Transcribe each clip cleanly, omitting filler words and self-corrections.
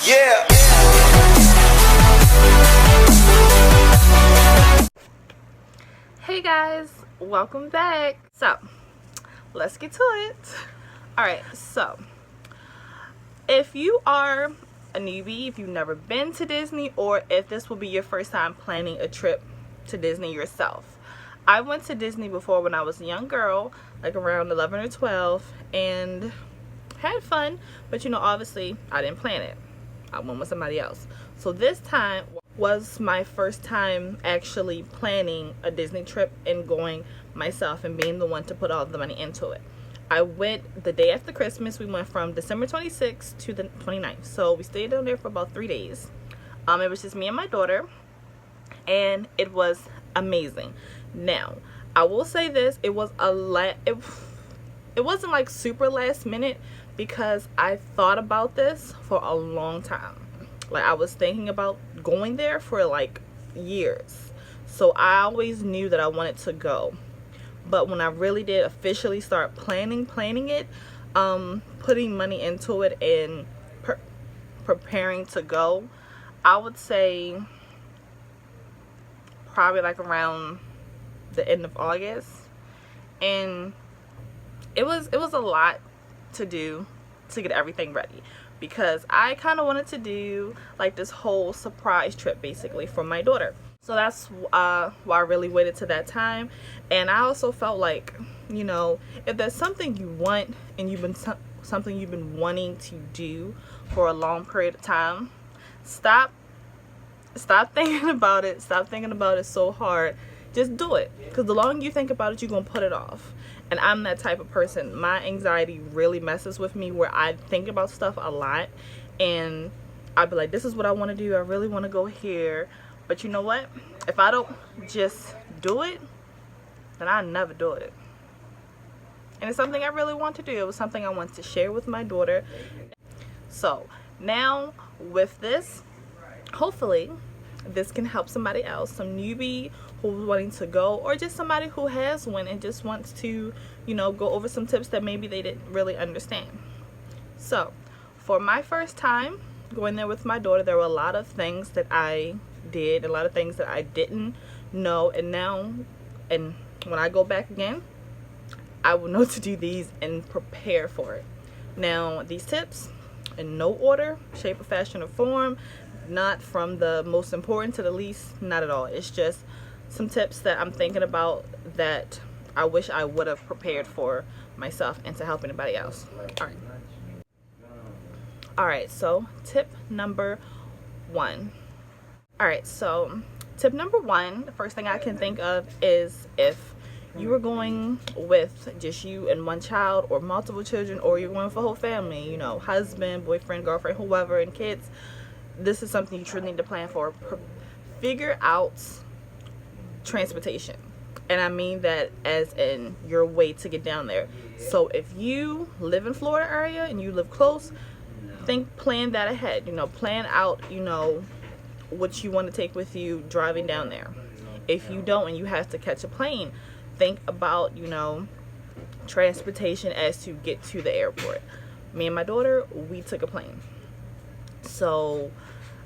Yeah. Hey guys, welcome back. So let's get to it. Alright, so if you are a newbie, if you've never been to Disney, or if this will be your first time planning a trip to Disney yourself, I went to Disney before when I was a young girl, like around 11 or 12, and had fun, but you know, obviously I didn't plan it. I went with somebody else. So this time was my first time actually planning a Disney trip and going myself and being the one to put all the money into it. I went the day after Christmas. We went from December 26th to the 29th. So we stayed down there for about 3 days. It was just me and my daughter, and it was amazing. Now, I will say this, it was it wasn't like super last minute, because I thought about this for a long time. Like, I was thinking about going there for like years. So I always knew that I wanted to go. But when I really did officially start planning it, putting money into it and preparing to go, I would say probably like around the end of August. And it was a lot to do to get everything ready, because I kind of wanted to do like this whole surprise trip basically for my daughter. So that's why I really waited to that time. And I also felt like, you know, if there's something you want and something you've been wanting to do for a long period of time, stop thinking about it. Stop thinking about it so hard. Just do it, because the longer you think about it, you're gonna put it off. And I'm that type of person. My anxiety really messes with me, where I think about stuff a lot, and I'd be like, this is what I want to do, I really want to go here, but you know what, if I don't just do it, then I never do it. And it's something I really want to do. It was something I want to share with my daughter. So now with this, hopefully this can help somebody else, some newbie who's wanting to go, or just somebody who has went and just wants to, you know, go over some tips that maybe they didn't really understand. So for my first time going there with my daughter, there were a lot of things that I did, a lot of things that I didn't know, and when I go back again, I will know to do these and prepare for it. Now, these tips, in no order, shape, or fashion, or form, not from the most important to the least, not at all. It's just some tips that I'm thinking about that I wish I would have prepared for myself and to help anybody else. Alright, so tip number 1. Alright, so tip number 1, the first thing I can think of is if you were going with just you and one child, or multiple children, or you're going with a whole family, you know, husband, boyfriend, girlfriend, whoever, and kids, this is something you truly need to plan for. Figure out transportation, and I mean that as in your way to get down there. So if you live in Florida area and you live close, plan that ahead. You know, plan out, you know, what you want to take with you driving down there. If you don't and you have to catch a plane, think about, you know, transportation as to get to the airport. Me and my daughter, we took a plane. So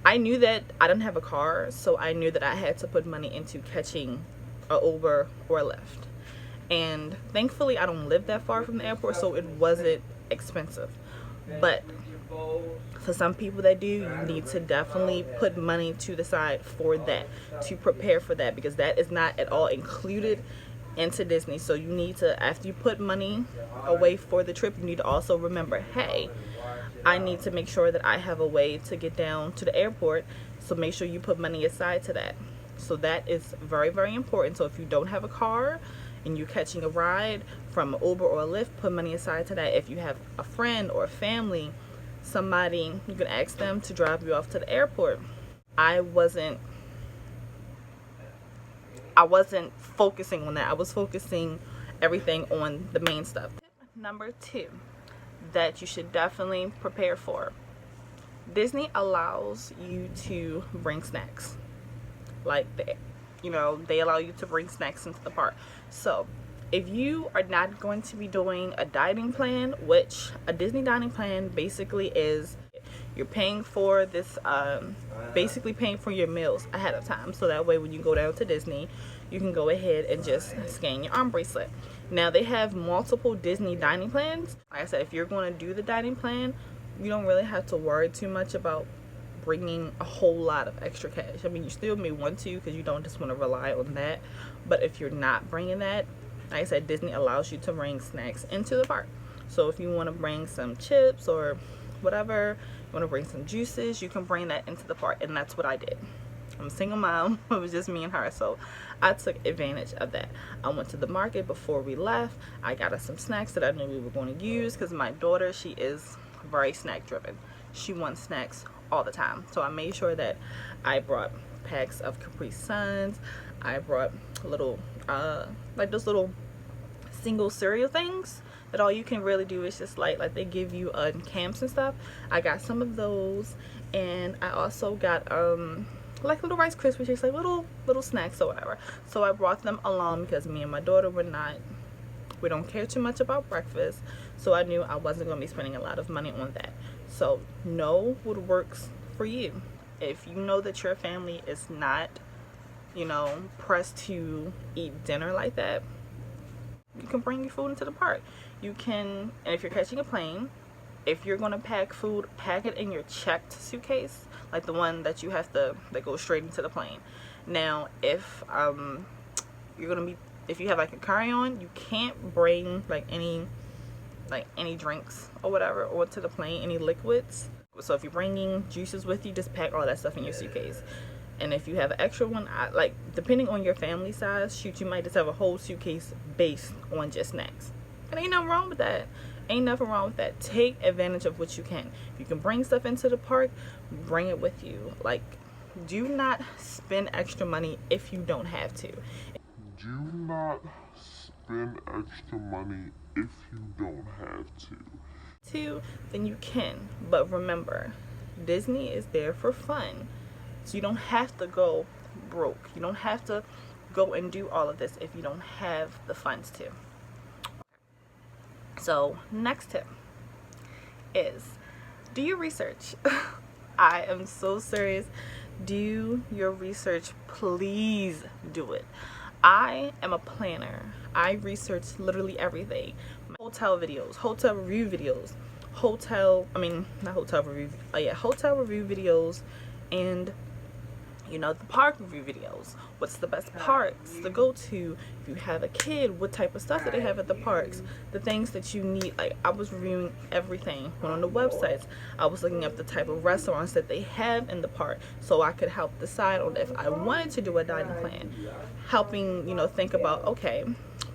I knew that I didn't have a car, so I knew that I had to put money into catching a Uber or a Lyft. And thankfully I don't live that far from the airport, so it wasn't expensive. But for some people that do, you need to definitely put money to the side for that, to prepare for that, because that is not at all included into Disney. So you need to, after you put money away for the trip, you need to also remember, hey, I need to make sure that I have a way to get down to the airport. So make sure you put money aside to that. So that is very, very important. So if you don't have a car and you're catching a ride from an Uber or a Lyft, put money aside to that. If you have a friend or a family, somebody, you can ask them to drive you off to the airport. I wasn't focusing on that. I was focusing everything on the main stuff. Tip number 2 that you should definitely prepare for. Disney allows you to bring snacks. Like, they allow you to bring snacks into the park. So if you are not going to be doing a dining plan, which a Disney dining plan basically is, You're paying for this, basically paying for your meals ahead of time. So that way when you go down to Disney, you can go ahead and just scan your arm bracelet. Now they have multiple Disney dining plans. Like I said, if you're going to do the dining plan, you don't really have to worry too much about bringing a whole lot of extra cash. I mean, you still may want to, because you don't just want to rely on that. But if you're not bringing that, like I said, Disney allows you to bring snacks into the park. So if you want to bring some chips or whatever, you want to bring some juices, you can bring that into the park. And that's what I did. I'm a single mom. It was just me and her, so I took advantage of that. I went to the market before we left. I got us some snacks that I knew we were going to use, because my daughter, she is very snack driven. She wants snacks all the time. So I made sure that I brought packs of Capri Suns. I brought little like those little single cereal things that all you can really do is just like they give you on camps and stuff. I got some of those, and I also got like little Rice Krispies, just like little snacks or whatever. So I brought them along because me and my daughter we don't care too much about breakfast, so I knew I wasn't going to be spending a lot of money on that. So know what works for you. If you know that your family is not, you know, pressed to eat dinner like that, you can bring your food into the park. You can, and if you're catching a plane, if you're going to pack food, pack it in your checked suitcase, like the one that you have to, that goes straight into the plane. Now, if you're going to be, if you have like a carry-on, you can't bring like any drinks or whatever onto the plane, any liquids. So if you're bringing juices with you, just pack all that stuff in your suitcase. And if you have an extra one, like depending on your family size, shoot, you might just have a whole suitcase based on just snacks. And ain't nothing wrong with that. Ain't nothing wrong with that. Take advantage of what you can. If you can bring stuff into the park, bring it with you. Like, do not spend extra money if you don't have to. Do not spend extra money if you don't have to. Then you can. But remember, Disney is there for fun. So you don't have to go broke. You don't have to go and do all of this if you don't have the funds to. So next tip is do your research. I am so serious. Do your research. Please do it. I am a planner. I research literally everything. Hotel videos, hotel review videos, hotel review videos, and you know, the park review videos. What's the best parks to go to? If you have a kid, what type of stuff that they have at the parks? The things that you need. Like, I was reviewing everything. Went on the websites. I was looking up the type of restaurants that they have in the park, so I could help decide on if I wanted to do a dining plan. Helping, you know, think about, okay,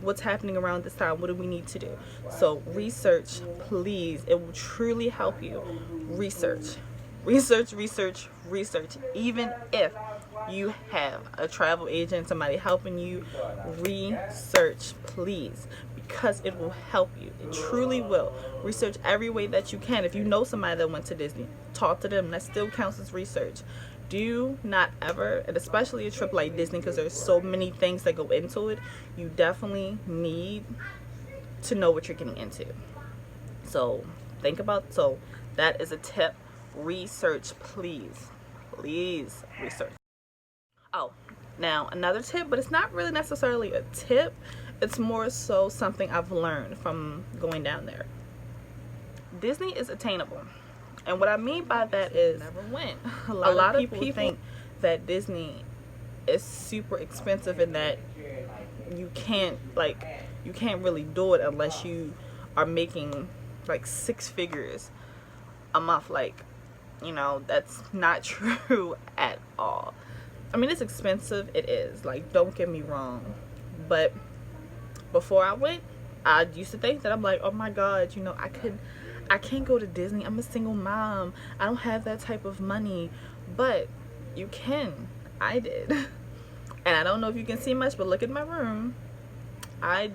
what's happening around this time? What do we need to do? So research, please. It will truly help you. Research. Research, research, research. Even if you have a travel agent, somebody helping you, research, please, because it will help you. It truly will. Research every way that you can. If you know somebody that went to Disney, talk to them. That still counts as research. Do not ever, and especially a trip like Disney, because there's so many things that go into it, you definitely need to know what you're getting into. So that is a tip. Research, please research. Oh, now another tip, but it's not really necessarily a tip, it's more so something I've learned from going down there. Disney is attainable, and what I mean by that is never went. A lot of people think that Disney is super expensive and that you can't really do it unless you are making like 6 figures a month. Like, you know, that's not true at all. I mean, it's expensive, it is, like, don't get me wrong, but before I went, I used to think that I'm like, oh my god, you know, I can't go to Disney, I'm a single mom, I don't have that type of money. But you can. I did. And I don't know if you can see much, but look at my room. I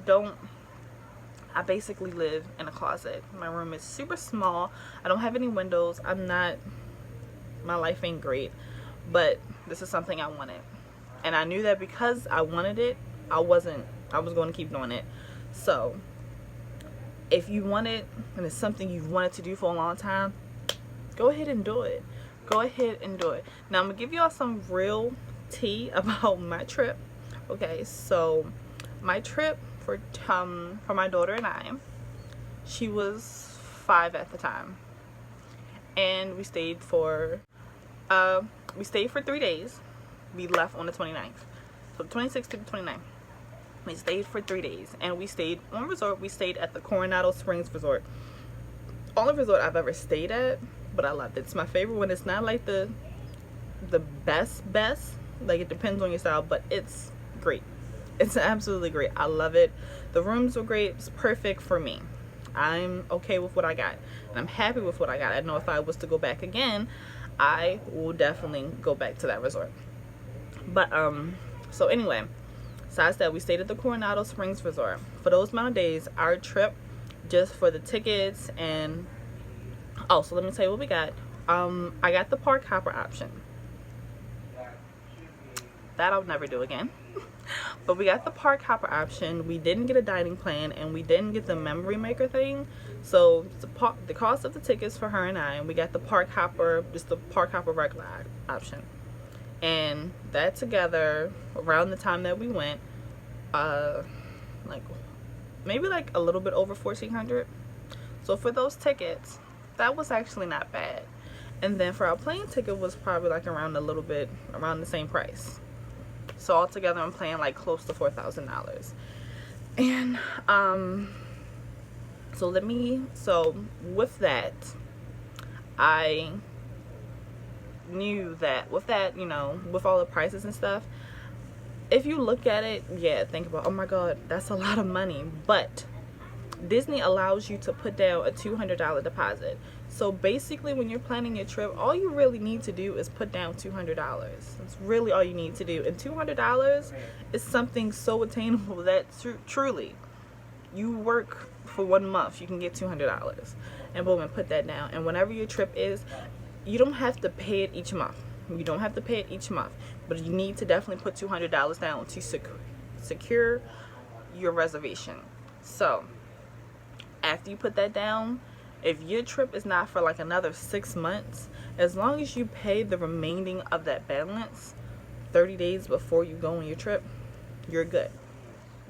basically live in a closet. My room is super small. I don't have any windows. My life ain't great, but this is something I wanted. And I knew that because I wanted it, I was going to keep doing it. So if you want it and it's something you've wanted to do for a long time, go ahead and do it. Go ahead and do it. Now I'm gonna give y'all some real tea about my trip. Okay, so my trip for my daughter and I, she was 5 at the time, and we stayed for 3 days. We left on the 29th, so the 26th to the 29th. We stayed for 3 days, and we stayed on resort. We stayed at the Coronado Springs Resort. Only resort I've ever stayed at, but I loved it. It's my favorite one. It's not like the best, like it depends on your style, but it's great. It's absolutely great. I love it. The rooms were great. It's perfect for me. I'm okay with what I got, and I'm happy with what I got. I know if I was to go back again, I will definitely go back to that resort. But so anyway, besides that, we stayed at the Coronado Springs Resort for those amount of days. Our trip, just for the tickets, and oh, so let me tell you what we got. I got the park hopper option. That I'll never do again. But we got the park hopper option. We didn't get a dining plan, and we didn't get the memory maker thing. So the cost of the tickets for her and I, and we got the park hopper, just the park hopper regular option. And that together, around the time that we went, like maybe like a little bit over $1,400. So for those tickets, that was actually not bad. And then for our plane ticket was probably like around the same price. So altogether, I'm paying like close to $4,000. And so with that, I knew that with that, you know, with all the prices and stuff, if you look at it, yeah, think about, oh my god, that's a lot of money. But Disney allows you to put down a $200 deposit. So basically, when you're planning your trip, all you really need to do is put down $200. That's really all you need to do. And $200 is something so attainable that truly, you work for 1 month, you can get $200. And boom, and put that down. And whenever your trip is, you don't have to pay it each month. You don't have to pay it each month. But you need to definitely put $200 down to secure your reservation. So after you put that down, if your trip is not for like another 6 months, as long as you pay the remaining of that balance 30 days before you go on your trip, you're good.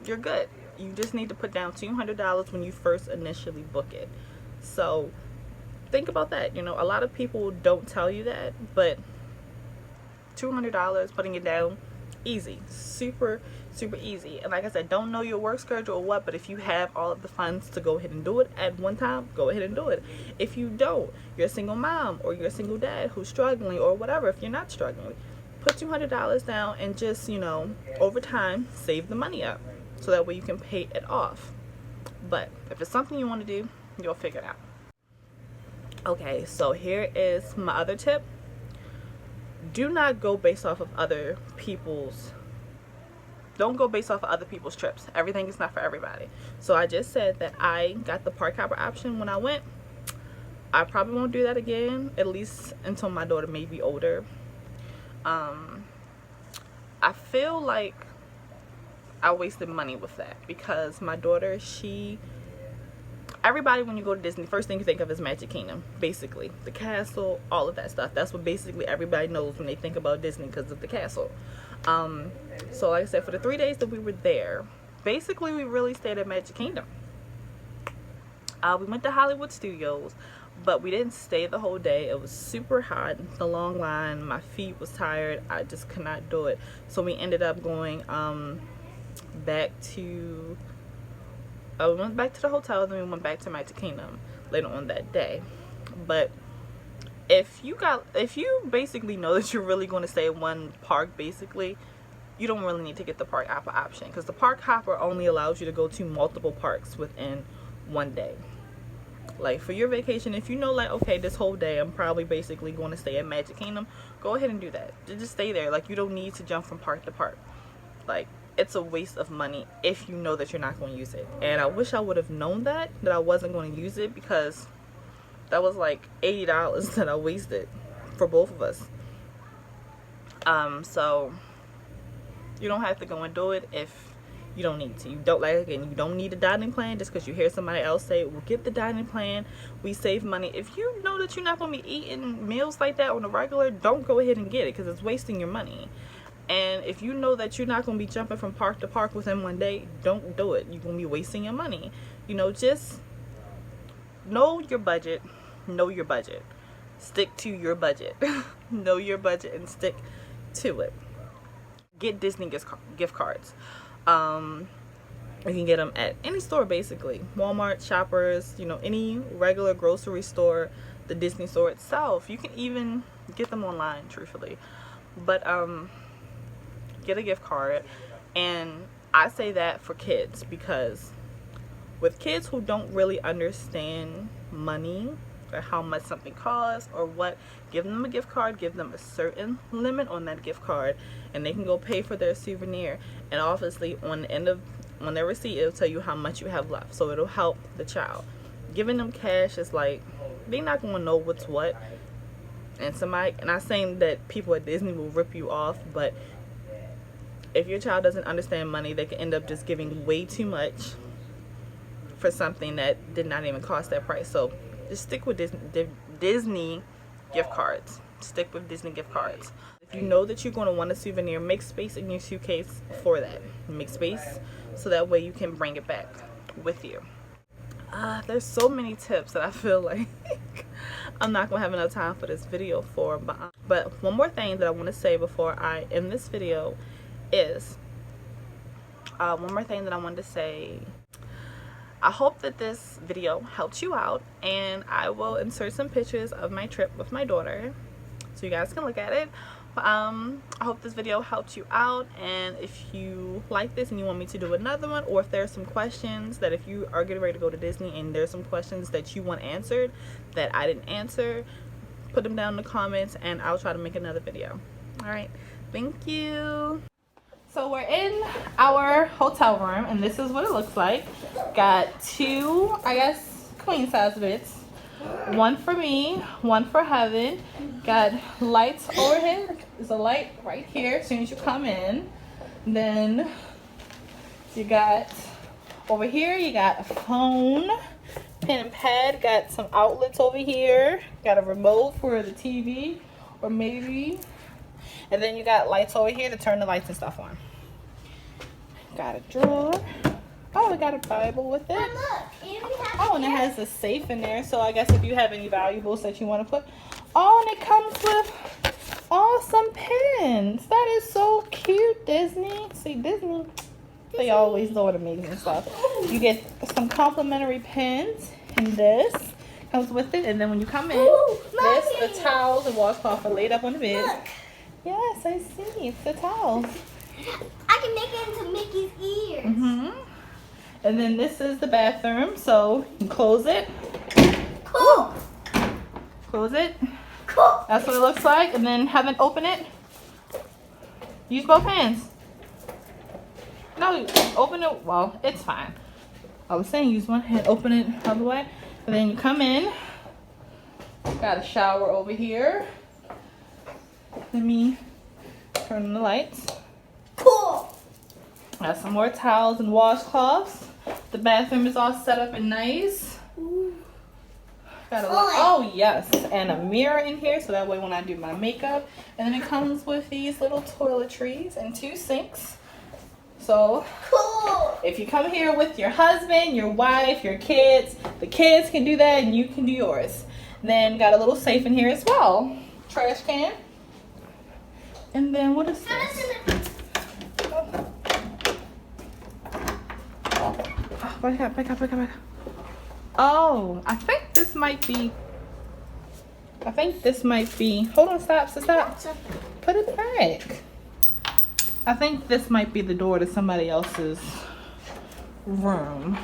You're good. You just need to put down $200 when you first initially book it. So think about that. You know, a lot of people don't tell you that, but $200, putting it down, easy, super easy. And like I said, don't know your work schedule or what, but if you have all of the funds to go ahead and do it at one time, go ahead and do it. If you don't, you're a single mom or you're a single dad who's struggling or whatever, if you're not struggling, put $200 down and just, you know, over time save the money up so that way you can pay it off. But if it's something you want to do, you'll figure it out. Okay, so here is my other tip. Do not go based off of other people's trips. Everything is not for everybody. So I just said that I got the park hopper option when I went. I probably won't do that again, at least until my daughter may be older. I feel like I wasted money with that because my daughter, everybody, when you go to Disney, first thing you think of is Magic Kingdom, basically. The castle, all of that stuff. That's what basically everybody knows when they think about Disney because of the castle. So like I said, for the 3 days that we were there, basically we really stayed at Magic Kingdom. We went to Hollywood Studios, but we didn't stay the whole day. It was super hot, the long line, my feet was tired, I just could not do it. So we ended up going back to we went back to the hotel, then we went back to Magic Kingdom later on that day. But if you basically know that you're really going to stay at one park, basically, you don't really need to get the park hopper option, because the park hopper only allows you to go to multiple parks within one day. Like for your vacation, if you know, like, okay, this whole day I'm probably basically going to stay at Magic Kingdom, go ahead and do that. Just stay there. Like, you don't need to jump from park to park. Like, it's a waste of money if you know that you're not going to use it. And I wish I would have known that I wasn't going to use it, because that was like $80 that I wasted for both of us. So you don't have to go and do it if you don't need to. You don't, like, again, you don't need a dining plan just because you hear somebody else say, well, get the dining plan, we save money. If you know that you're not going to be eating meals like that on a regular, don't go ahead and get it because it's wasting your money. And if you know that you're not going to be jumping from park to park within one day, don't do it. You're going to be wasting your money. You know, just know your budget. Know your budget. Stick to your budget. Know your budget and stick to it. Get Disney gift cards. You can get them at any store, basically. Walmart, Shoppers, you know, any regular grocery store, the Disney store itself. You can even get them online, truthfully. But get a gift card. And I say that for kids because with kids who don't really understand money or how much something costs or what, give them a gift card, give them a certain limit on that gift card, and they can go pay for their souvenir. And obviously on the end of on their receipt, it'll tell you how much you have left, so it'll help the child. Giving them cash is like, they're not going to know what's what. And somebody, and I'm saying that people at Disney will rip you off, but if your child doesn't understand money, they can end up just giving way too much for something that did not even cost that price. So just stick with Disney gift cards. Stick with Disney gift cards. If you know that you're going to want a souvenir, make space in your suitcase for that. Make space so that way you can bring it back with you. There's so many tips that I feel like I'm not going to have enough time for this video for. But one more thing that I want to say before I end this video is, I hope that this video helped you out, and I will insert some pictures of my trip with my daughter so you guys can look at it. I hope this video helped you out, and if you like this and you want me to do another one, or if there's some questions that if you are getting ready to go to Disney and there's some questions that you want answered that I didn't answer, put them down in the comments and I'll try to make another video. Alright, thank you. So we're in our hotel room and this is what it looks like. Got two, I guess, queen size beds. One for me, one for Heaven. Got lights overhead. There's a light right here as soon as you come in. Then you got over here, you got a phone, pen and pad. Got some outlets over here. Got a remote for the TV or maybe. And then you got lights over here to turn the lights and stuff on. Got a drawer. Oh, we got a Bible with it. Oh, and it has a safe in there. So I guess if you have any valuables that you want to put. Oh, and it comes with awesome pins. That is so cute, Disney. See, Disney, they always do amazing stuff. You get some complimentary pins, and this comes with it. And then when you come in, the towels and washcloth are laid up on the bed. Look. Yes, I see. It's the towels. I can make it into Mickey's ears. And then this is the bathroom, so you close it. Cool. Close it. Cool. That's what it looks like. And then have it open it. Use both hands. No, open it. Well, it's fine. I was saying use one hand, open it the other way. And then you come in. Got a shower over here. Let me turn on the lights. Cool. Got some more towels and washcloths. The bathroom is all set up and nice. Got a oh yes, and a mirror in here so that way when I do my makeup. And then it comes with these little toiletries and two sinks. So cool. If you come here with your husband, your wife, your kids, the kids can do that and you can do yours. Then got a little safe in here as well. Trash can. And then what is this? Back up. Oh, I think this might be. Hold on, stop. Put it back. I think this might be the door to somebody else's room.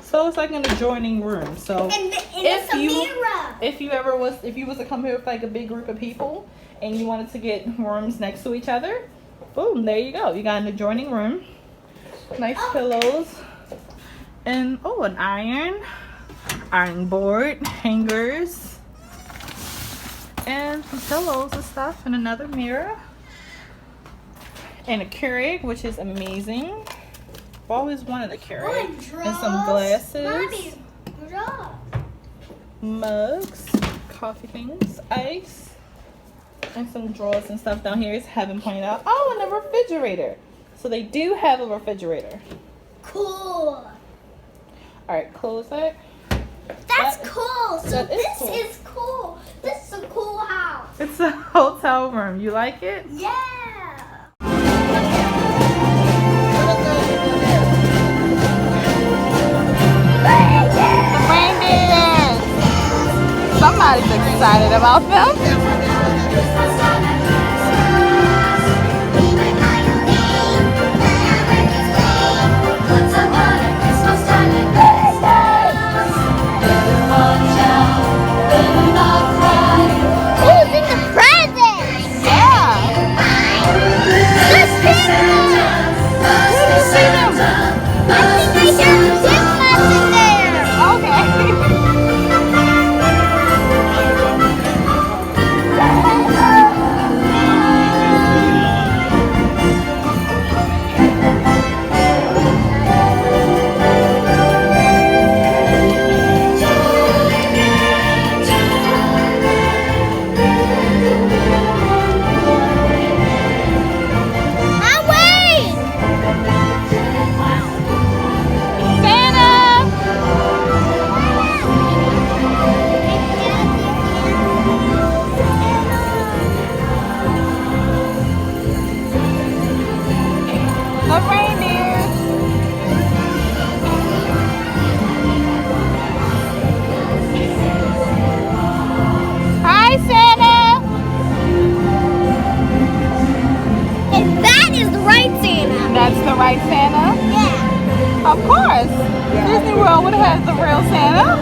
So it's like an adjoining room. So if you was to come here with like a big group of people and you wanted to get rooms next to each other, boom, there you go. You got an adjoining room. Nice pillows. And an iron board, hangers, and some pillows and stuff, and another mirror. And a Keurig, which is amazing. I've always wanted a Keurig. What, And some glasses. Mommy, draw. Mugs, coffee things, ice, and some drawers and stuff down here. Is Heaven pointed out. Oh, and a refrigerator. So they do have a refrigerator. Cool. Alright, close it. That's cool. So that is this cool. is cool. This is a cool house. It's a hotel room. You like it? Yeah. Somebody's excited about them. Who's in the presents? Yeah. There's people. Where do you see them? I think I hear Christmas in there. Okay. I'm waiting. The reindeers. Hi, Santa. And that is the right Santa. That's the right Santa? Yeah. Of course. Disney World would have the real Santa.